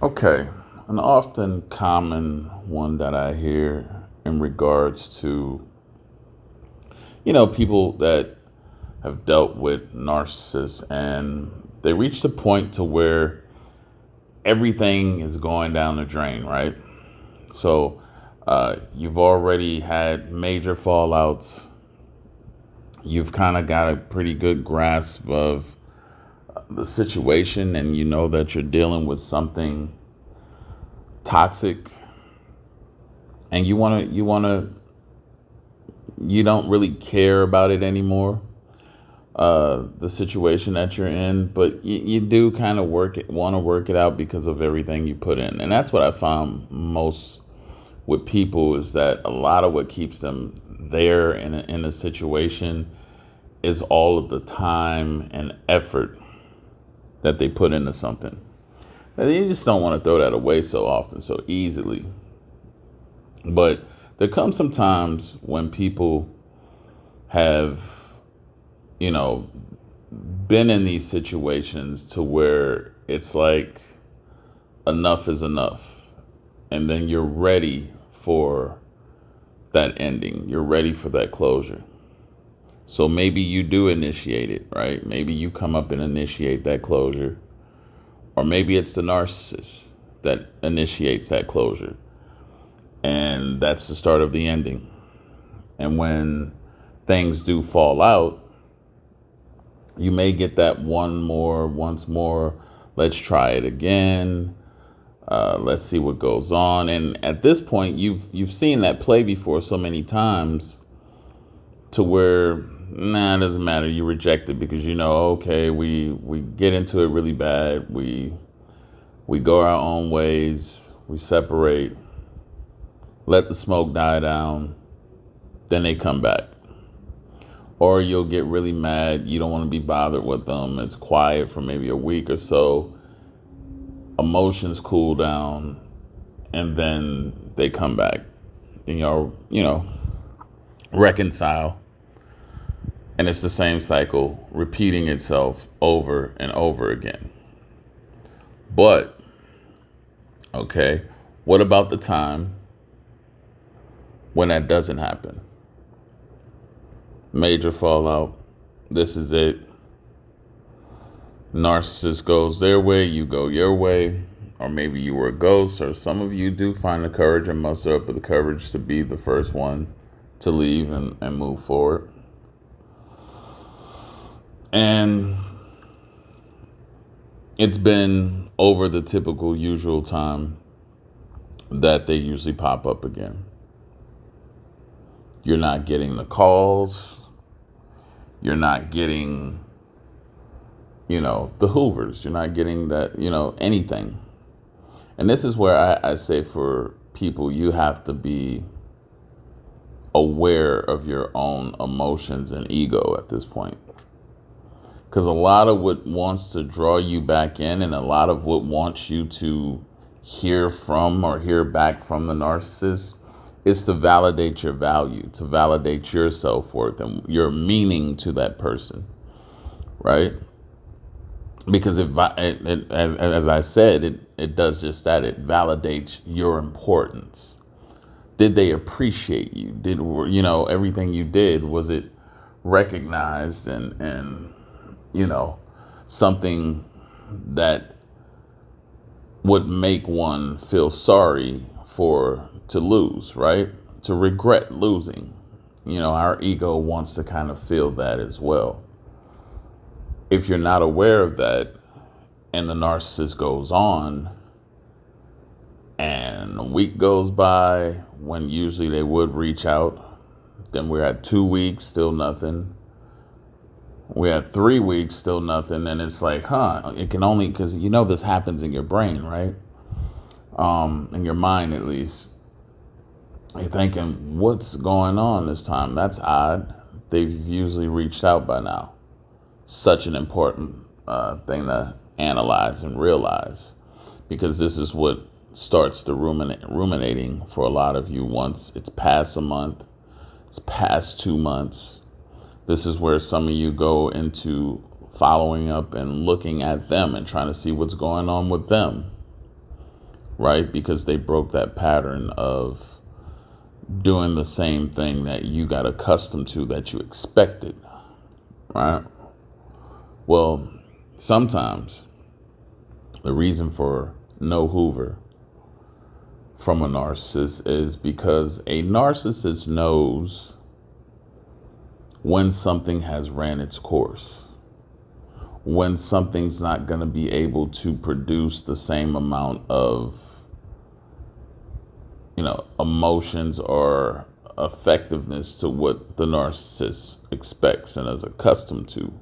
Okay, an often common one that I hear in regards to, people that have dealt with narcissists and they reach the point to where everything is going down the drain, right? So you've already had major fallouts. You've kind of got a pretty good grasp of the situation and you know that you're dealing with something toxic and you don't really care about it anymore, the situation that you're in, but you do kind of want to work it out because of everything you put in. And that's what I found most with people, is that a lot of what keeps them there in a situation is all of the time and effort that they put into something. And you just don't want to throw that away so often, so easily. But there comes some times when people have, you know, been in these situations to where it's like enough is enough. And then you're ready for that ending. You're ready for that closure. So maybe you do initiate it, right? Maybe you come up and initiate that closure. Or maybe it's the narcissist that initiates that closure. And that's the start of the ending. And when things do fall out, you may get that once more, let's try it again. Let's see what goes on. And at this point, you've seen that play before so many times to where, it doesn't matter. You reject it because okay, we get into it really bad. We go our own ways. We separate. Let the smoke die down. Then they come back. Or you'll get really mad. You don't want to be bothered with them. It's quiet for maybe a week or so. Emotions cool down. And then they come back. And reconcile. And it's the same cycle repeating itself over and over again. But, okay, what about the time when that doesn't happen? Major fallout. This is it. Narcissist goes their way, you go your way. Or maybe you were a ghost, or some of you do find the courage and muster up the courage to be the first one to leave and move forward. And it's been over the typical usual time that they usually pop up again. You're not getting the calls. You're not getting, the hoovers. You're not getting that, anything. And this is where I say for people, you have to be aware of your own emotions and ego at this point. Because a lot of what wants to draw you back in and a lot of what wants you to hear from or hear back from the narcissist is to validate your value, to validate your self-worth and your meaning to that person, right? Because as I said, it does just that. It validates your importance. Did they appreciate you? Did everything you did, was it recognized and something that would make one feel sorry to lose, right? To regret losing. Our ego wants to kind of feel that as well. If you're not aware of that and the narcissist goes on and a week goes by when usually they would reach out, then we're at 2 weeks, still nothing. We had 3 weeks, still nothing. And it's like, it can only, because this happens in your brain, right? In your mind, at least. You're thinking, what's going on this time? That's odd. They've usually reached out by now. Such an important thing to analyze and realize, because this is what starts the ruminating for a lot of you once it's past a month, it's past 2 months. This is where some of you go into following up and looking at them and trying to see what's going on with them. right? Because they broke that pattern of doing the same thing that you got accustomed to, that you expected, right? Well, sometimes the reason for no hoover from a narcissist is because a narcissist knows when something has ran its course, when something's not going to be able to produce the same amount of, emotions or effectiveness to what the narcissist expects and is accustomed to,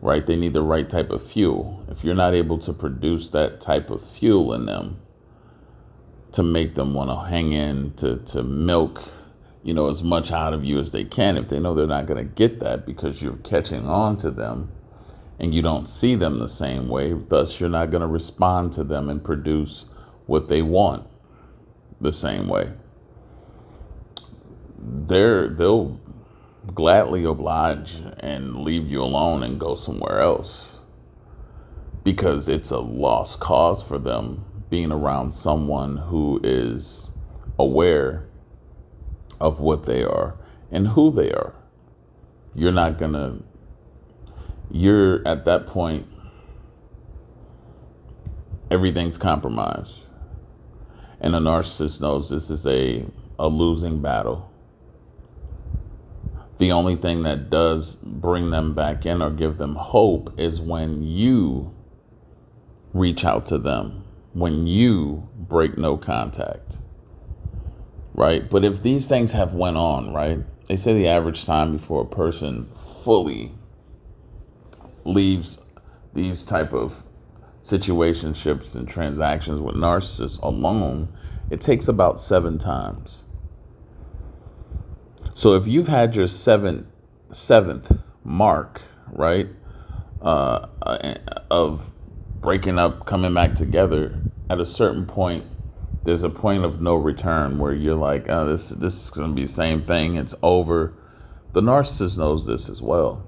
right? They need the right type of fuel. If you're not able to produce that type of fuel in them to make them want to hang in, to milk, as much out of you as they can, if they know they're not going to get that because you're catching on to them and you don't see them the same way, thus you're not going to respond to them and produce what they want the same way. They'll gladly oblige and leave you alone and go somewhere else because it's a lost cause for them being around someone who is aware of what they are and who they are. You're at that point, everything's compromised. And a narcissist knows this is a losing battle. The only thing that does bring them back in or give them hope is when you reach out to them, when you break no contact, right? But if these things have went on, right? They say the average time before a person fully leaves these type of situationships and transactions with narcissists alone, it takes about 7 times. So if you've had your seventh mark, right, of breaking up, coming back together, at a certain point, there's a point of no return where you're like, oh, this is going to be the same thing. It's over. The narcissist knows this as well.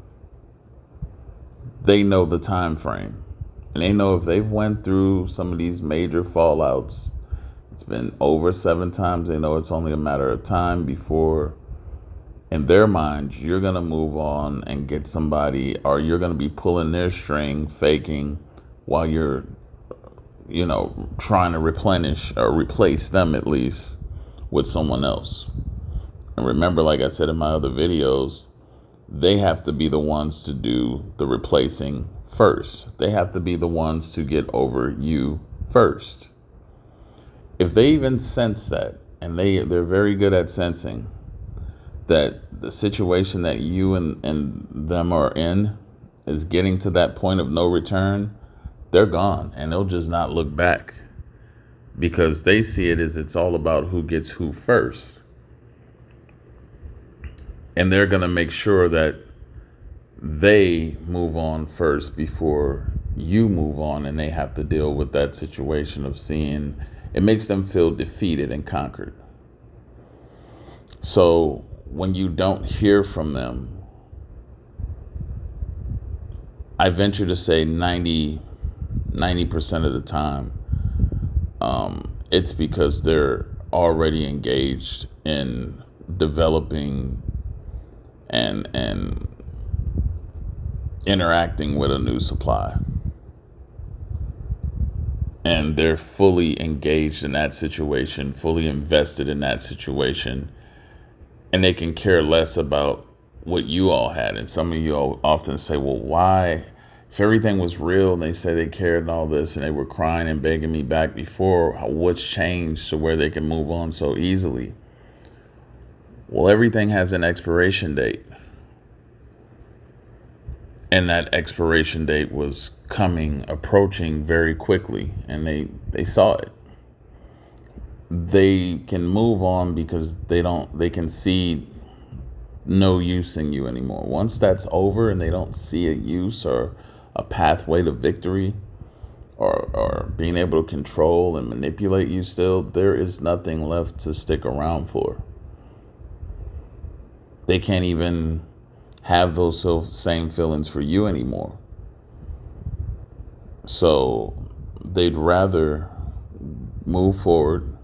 They know the time frame, and they know if they've went through some of these major fallouts, it's been over 7 times. They know it's only a matter of time before, in their mind, you're going to move on and get somebody, or you're going to be pulling their string, faking, while you're, trying to replenish or replace them at least with someone else. And remember, like I said in my other videos, they have to be the ones to do the replacing first. They have to be the ones to get over you first. If they even sense that, and they're very good at sensing that the situation that you and them are in is getting to that point of no return, they're gone, and they'll just not look back, because they see it as it's all about who gets who first. And they're going to make sure that they move on first before you move on, and they have to deal with that situation of seeing it makes them feel defeated and conquered. So when you don't hear from them, I venture to say 90% of the time, it's because they're already engaged in developing and interacting with a new supply. And they're fully engaged in that situation, fully invested in that situation. And they can care less about what you all had. And some of you all often say, well, why? If everything was real and they say they cared and all this, and they were crying and begging me back before, what's changed to where they can move on so easily? Well, everything has an expiration date. And that expiration date was approaching very quickly, and they saw it. They can move on because they can see no use in you anymore. Once that's over and they don't see a use or a pathway to victory or being able to control and manipulate you still, there is nothing left to stick around for. They can't even have those same feelings for you anymore. So they'd rather move forward,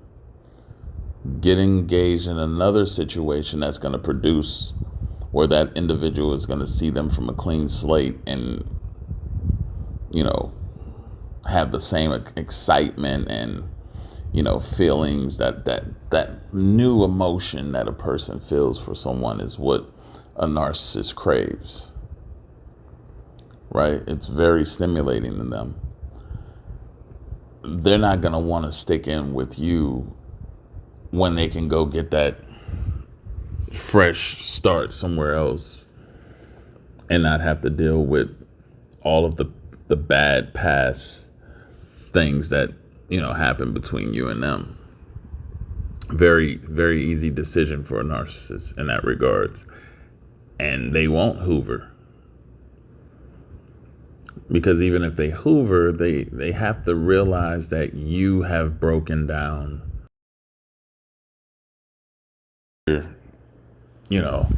get engaged in another situation that's going to produce where that individual is going to see them from a clean slate and, you know, have the same excitement and, you know, feelings that new emotion that a person feels for someone is what a narcissist craves, right? It's very stimulating to them. They're not going to want to stick in with you when they can go get that fresh start somewhere else and not have to deal with all of the bad past things that, you know, happen between you and them. Very, very easy decision for a narcissist in that regards. And they won't hoover. Because even if they hoover, they have to realize that you have broken down. You know,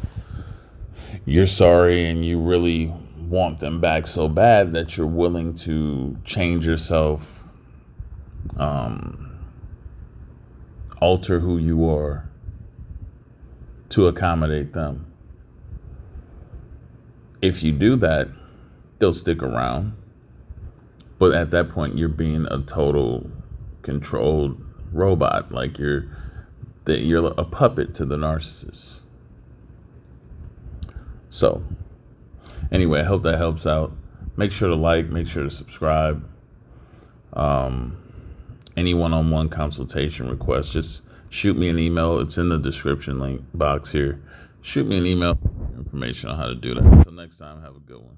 you're sorry and you really want them back so bad that you're willing to change yourself, alter who you are to accommodate them. If you do that, they'll stick around. But at that point, you're being a total controlled robot. Like you're a puppet to the narcissist. So anyway, I hope that helps out. Make sure to like, make sure to subscribe. Any one-on-one consultation requests, just shoot me an email. It's in the description link box here. Shoot me an email, information on how to do that. Until next time, have a good one.